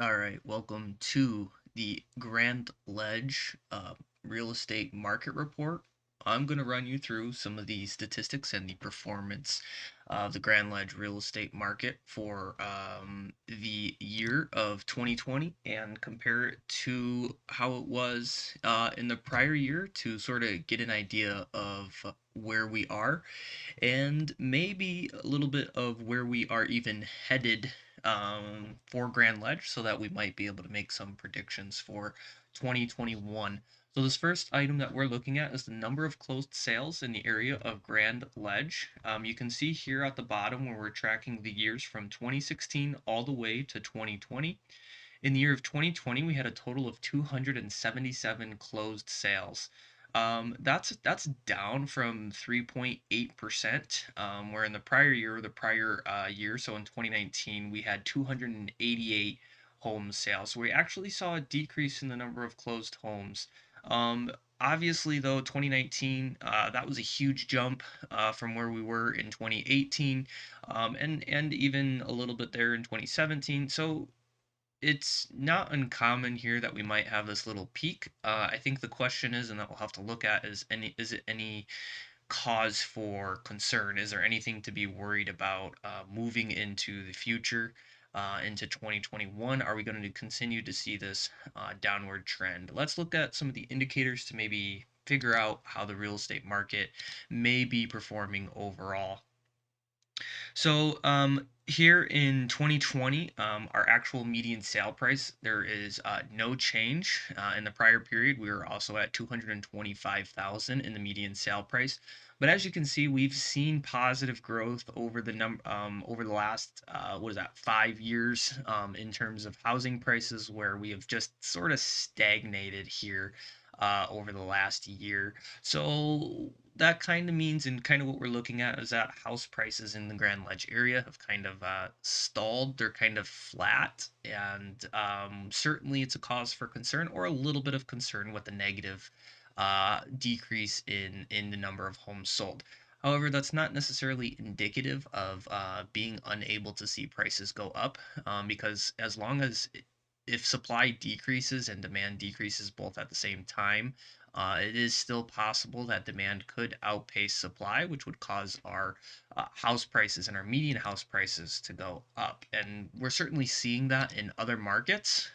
All right, welcome to the Grand Ledge Real Estate Market Report. I'm going to run you through some of the statistics and the performance of the Grand Ledge real estate market for the year of 2020 and compare it to how it was in the prior year to sort of get an idea of where we are and maybe a little bit of where we are even headed for Grand Ledge so that we might be able to make some predictions for 2021. So this first item that we're looking at is the number of closed sales in the area of Grand Ledge. You can see here at the bottom where we're tracking the years from 2016 all the way to 2020. In the year of 2020, we had a total of 277 closed sales. That's down from 3.8%, where in the prior year, so in 2019, we had 288 home sales. So we actually saw a decrease in the number of closed homes. Obviously, though, 2019, that was a huge jump from where we were in 2018, and even a little bit there in 2017. So it's not uncommon here that we might have this little peak. I think the question is, and that we'll have to look at, is it any cause for concern? Is there anything to be worried about moving into the future, into 2021? Are we going to continue to see this downward trend? Let's look at some of the indicators to maybe figure out how the real estate market may be performing overall. So here in 2020, our actual median sale price, there is no change. In the prior period, we were also at 225,000 in the median sale price. But as you can see, we've seen positive growth over over the last what is that 5 years in terms of housing prices, where we have just sort of stagnated here over the last year. So that kind of means, and kind of what we're looking at, is that house prices in the Grand Ledge area have kind of stalled. They're kind of flat, and certainly it's a cause for concern, or a little bit of concern with the negative decrease in the number of homes sold. However, that's not necessarily indicative of being unable to see prices go up, because as long as if supply decreases and demand decreases both at the same time, it is still possible that demand could outpace supply, which would cause our house prices and our median house prices to go up. And we're certainly seeing that in other markets,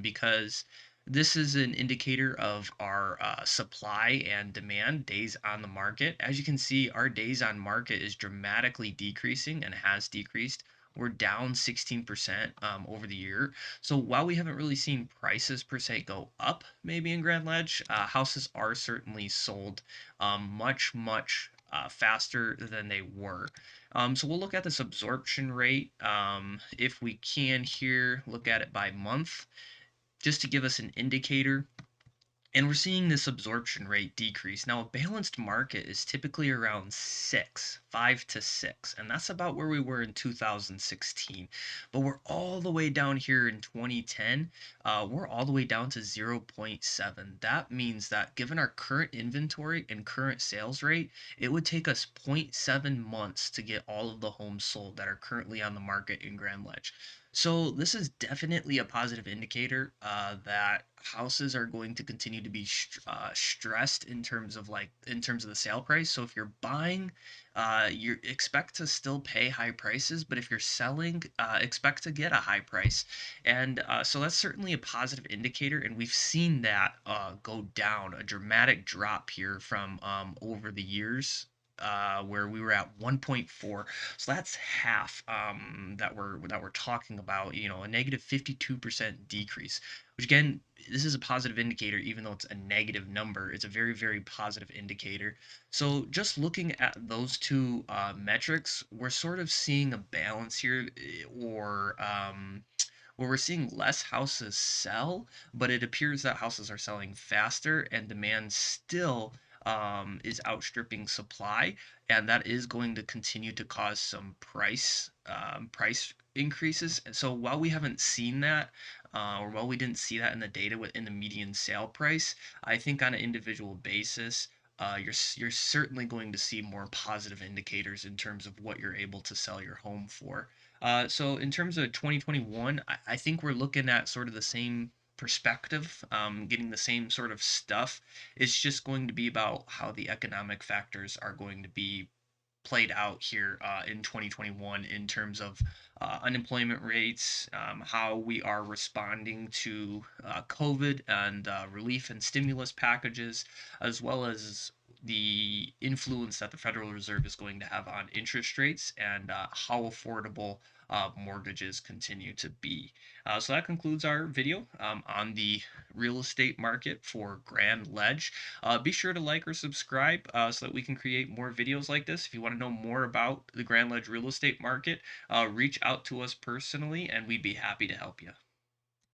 because this is an indicator of our supply and demand days on the market. As you can see, our days on market is dramatically decreasing and has decreased. We're down 16% over the year. So while we haven't really seen prices per se go up, maybe in Grand Ledge, houses are certainly sold much faster than they were. So we'll look at this absorption rate. If we can here, look at it by month, just to give us an indicator. And we're seeing this absorption rate decrease. Now, a balanced market is typically around 5 to 6, and that's about where we were in 2016. But we're all the way down here in 2010. We're all the way down to 0.7. That means that given our current inventory and current sales rate, it would take us zero point 0.7 months to get all of the homes sold that are currently on the market in Grand Ledge. So this is definitely a positive indicator that houses are going to continue to be stressed in terms of the sale price. So if you're buying, you expect to still pay high prices, but if you're selling, expect to get a high price. And so that's certainly a positive indicator, and we've seen that go down, a dramatic drop here from over the years. Where we were at 1.4, so that's half that we're talking about. A negative 52% decrease, which again, this is a positive indicator. Even though it's a negative number, it's a very positive indicator. So just looking at those two metrics, we're sort of seeing a balance here, or where we're seeing less houses sell, but it appears that houses are selling faster and demand still is outstripping supply, and that is going to continue to cause some price increases. And so while we haven't seen that, or while we didn't see that in the data within the median sale price, I think on an individual basis, you're certainly going to see more positive indicators in terms of what you're able to sell your home for. So in terms of 2021, I think we're looking at sort of the same perspective, getting the same sort of stuff. It's just going to be about how the economic factors are going to be played out here in 2021 in terms of unemployment rates, how we are responding to COVID and relief and stimulus packages, as well as the influence that the Federal Reserve is going to have on interest rates and how affordable mortgages continue to be. So that concludes our video on the real estate market for Grand Ledge. Be sure to like or subscribe so that we can create more videos like this. If you want to know more about the Grand Ledge real estate market, reach out to us personally and we'd be happy to help you.